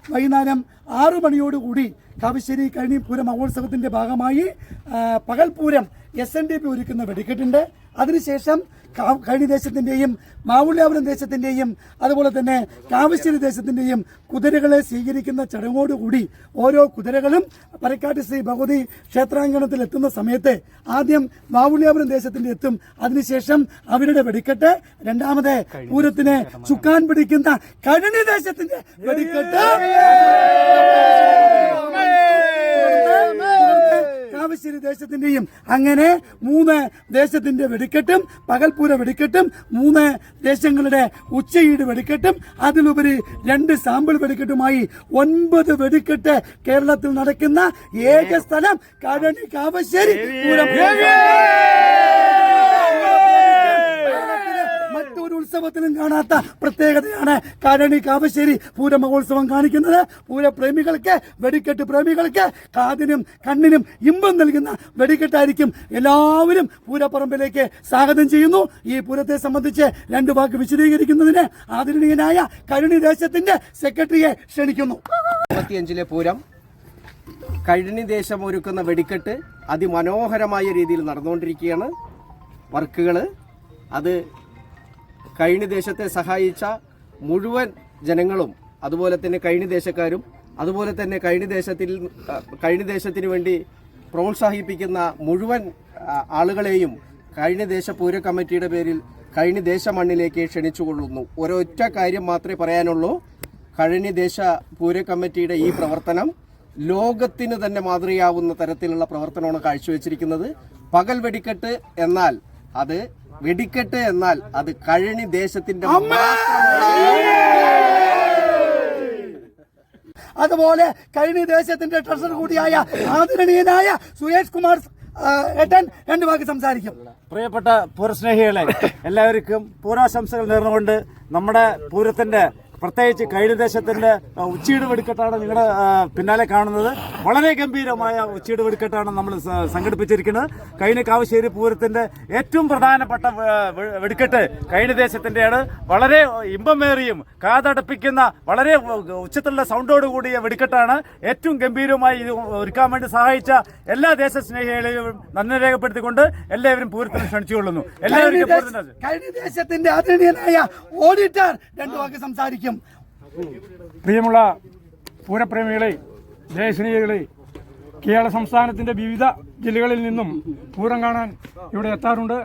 വൈകുന്നേരം 6 മണിയോടുകൂടി കാവശ്ശേരി കഴിഞ്ഞി പൂരം മഹോത്സവത്തിൻ്റെ ഭാഗമായി പകൽപൂരം SNDP ഒരുക്കുന്ന വെടിക്കെട്ടുണ്ട്. അതിനുശേഷം കഴിഞ്ഞി ദേശത്തിൻ്റെയും മാവുള്ളിയാപുരം ദേശത്തിൻ്റെയും അതുപോലെ തന്നെ കാവശ്ശേരി ദേശത്തിൻ്റെയും കുതിരകളെ സ്വീകരിക്കുന്ന ചടങ്ങോടുകൂടി ഓരോ കുതിരകളും പരക്കാട്ട് ശ്രീ ഭഗവതി ക്ഷേത്രാങ്കണത്തിൽ എത്തുന്ന സമയത്ത് ആദ്യം മാവുള്ളിയാപുരം ദേശത്തിൻ്റെ എത്തും. അതിനുശേഷം അവരുടെ വെടിക്കെട്ട്, രണ്ടാമത് പൂരത്തിന് ചുക്കാൻ പിടിക്കുന്ന കഴിഞ്ഞി ദേശത്തിന്റെ വെടിക്കെട്ട്, കാവശ്ശേരി ദേശത്തിന്റെയും, അങ്ങനെ 3 ദേശത്തിന്റെ വെടിക്കെട്ടും പകൽപൂര വെടിക്കെട്ടും 3 ദേശങ്ങളുടെ ഉച്ചയീട് വെടിക്കെട്ടും അതിലുപരി 2 സാമ്പിൾ വെടിക്കെട്ടുമായി 9 വെടിക്കെട്ട് കേരളത്തിൽ നടക്കുന്ന ഏക സ്ഥലം കഴിഞ്ഞി കാവശ്ശേരി പൂരം. മറ്റൊരു ഉത്സവത്തിലും കാണാത്ത പ്രത്യേകതയാണ് കഴിഞ്ഞി കാവശ്ശേരി പൂര മഹോത്സവം കാണിക്കുന്നത്. പൂരപ്രേമികൾക്ക്, വെടിക്കെട്ട് പ്രേമികൾക്ക് കാതിനും കണ്ണിനും ഇമ്പം നൽകുന്ന വെടിക്കെട്ടായിരിക്കും. എല്ലാവരും പൂരപ്പറമ്പിലേക്ക് സ്വാഗതം ചെയ്യുന്നു. ഈ പൂരത്തെ സംബന്ധിച്ച് 2 വാക്ക് വിശദീകരിക്കുന്നതിന് ആദരണീയനായ കഴിഞ്ഞി ദേശത്തിന്റെ സെക്രട്ടറിയെ ക്ഷണിക്കുന്നു. 25 പൂരം കഴിഞ്ഞി ദേശം ഒരുക്കുന്ന വെടിക്കെട്ട് അതിമനോഹരമായ രീതിയിൽ നടന്നുകൊണ്ടിരിക്കുകയാണ്. വർക്കുകൾ അത് കഴിഞ്ഞി ദേശത്തെ സഹായിച്ച മുഴുവൻ ജനങ്ങളും, അതുപോലെ തന്നെ കഴിഞ്ഞി ദേശക്കാരും, അതുപോലെ തന്നെ കഴിഞ്ഞി ദേശത്തിന് വേണ്ടി പ്രോത്സാഹിപ്പിക്കുന്ന മുഴുവൻ ആളുകളെയും കഴിഞ്ഞി ദേശ പൂര കമ്മിറ്റിയുടെ പേരിൽ കഴിഞ്ഞി ദേശ മണ്ണിലേക്ക് ക്ഷണിച്ചുകൊള്ളുന്നു. ഒരൊറ്റ കാര്യം മാത്രമേ പറയാനുള്ളൂ. കഴിഞ്ഞി ദേശ പൂര കമ്മിറ്റിയുടെ ഈ പ്രവർത്തനം ലോകത്തിന് തന്നെ മാതൃകയാവുന്ന തരത്തിലുള്ള പ്രവർത്തനമാണ് കാഴ്ചവെച്ചിരിക്കുന്നത്. പകൽ വെടിക്കെട്ട് എന്നാൽ അത് വെടിക്കെട്ട് എന്നാൽ അത് കഴിഞ്ഞി ദേശത്തിന്റെ, അതുപോലെ കഴിഞ്ഞി ദേശത്തിന്റെ ട്രഷറർ കൂടിയായ ആദരണീയനായ സുരേഷ് കുമാർ ഏട്ടൻ 2 വാക്ക് സംസാരിക്കും. പ്രിയപ്പെട്ട പൂരസ്നേഹികളെ, എല്ലാവർക്കും പൂരാശംസകൾ നേർന്നുകൊണ്ട് നമ്മുടെ പൂരത്തിന്റെ, പ്രത്യേകിച്ച് കഴിഞ്ഞി ദേശത്തിന്റെ ഉച്ചീട് വെടിക്കെട്ടാണ് നിങ്ങളുടെ പിന്നാലെ കാണുന്നത്. വളരെ ഗംഭീരമായ ഉച്ചീട് വെടിക്കെട്ടാണ് നമ്മൾ സംഘടിപ്പിച്ചിരിക്കുന്നത്. കഴിഞ്ഞി കാവശ്ശേരി പൂരത്തിന്റെ ഏറ്റവും പ്രധാനപ്പെട്ട വെടിക്കെട്ട് കഴിഞ്ഞി ദേശത്തിന്റെയാണ്. വളരെ ഇമ്പമേറിയും കാതടപ്പിക്കുന്ന വളരെ ഉച്ചത്തിലുള്ള സൗണ്ടോട് കൂടിയ വെടിക്കെട്ടാണ്. ഏറ്റവും ഗംഭീരമായി ഇത് ഒരുക്കാൻ വേണ്ടി സഹായിച്ച എല്ലാ ദേശസ്നേഹികളെയും നന്ദി രേഖപ്പെടുത്തിക്കൊണ്ട് എല്ലാവരും പൂരത്തിന് ക്ഷണിച്ചുകൊള്ളുന്നു. എല്ലാവരും കഴിഞ്ഞി ദേശത്തിന്റെ ആദരണീയനായ ഓഡിറ്റർ 2 വാക്ക് സംസാരിക്കും. പ്രിയമുള്ള പൂരപ്രേമികളെ, ദേശസ്നേഹികളെ, കേരള സംസ്ഥാനത്തിൻ്റെ വിവിധ ജില്ലകളിൽ നിന്നും പൂരം കാണാൻ ഇവിടെ എത്താറുണ്ട്.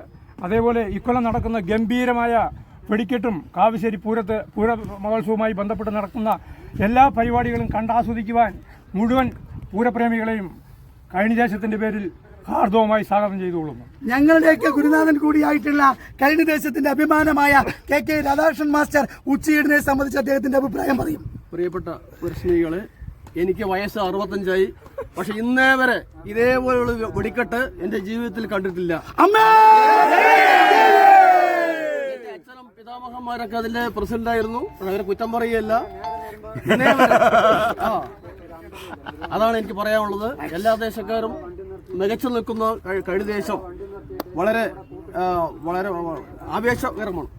അതേപോലെ ഇക്കൊല്ലം നടക്കുന്ന ഗംഭീരമായ വെടിക്കെട്ടും കാവശ്ശേരി പൂര മഹോത്സവവുമായി ബന്ധപ്പെട്ട് നടക്കുന്ന എല്ലാ പരിപാടികളും കണ്ടാസ്വദിക്കുവാൻ മുഴുവൻ പൂരപ്രേമികളെയും കഴിഞ്ഞി ദേശത്തിൻ്റെ പേരിൽ ഹാർദവമായി സ്വാഗതം ചെയ്തുകൊള്ളുന്നു. ഞങ്ങളുടെയൊക്കെ ഗുരുനാഥൻ കൂടിയായിട്ടുള്ള കഴിഞ്ഞി ദേശത്തിന്റെ അഭിമാനമായ KK രാധാകൃഷ്ണൻ മാസ്റ്റർ ഉച്ചയീടിനെ സംബന്ധിച്ച് അദ്ദേഹത്തിന്റെ അഭിപ്രായം പറയും. പ്രിയപ്പെട്ട പുരുഷനികളെ, എനിക്ക് വയസ്സ് 65ആയി. പക്ഷെ ഇന്നേ വരെ ഇതേപോലുള്ള വെടിക്കെട്ട് എന്റെ ജീവിതത്തിൽ കണ്ടിട്ടില്ല. എന്റെ അച്ഛനും പിതാമഹന്മാരൊക്കെ അതിന്റെ പ്രസിഡന്റായിരുന്നു. അവരെ കുറ്റം പറയുകയല്ല. അതാണ് എനിക്ക് പറയാനുള്ളത്. എല്ലാ ദേശക്കാരും മികച്ചു നിൽക്കുന്ന കഴിഞ്ഞി ദേശം വളരെ വളരെ ആവേശകരമാണ്.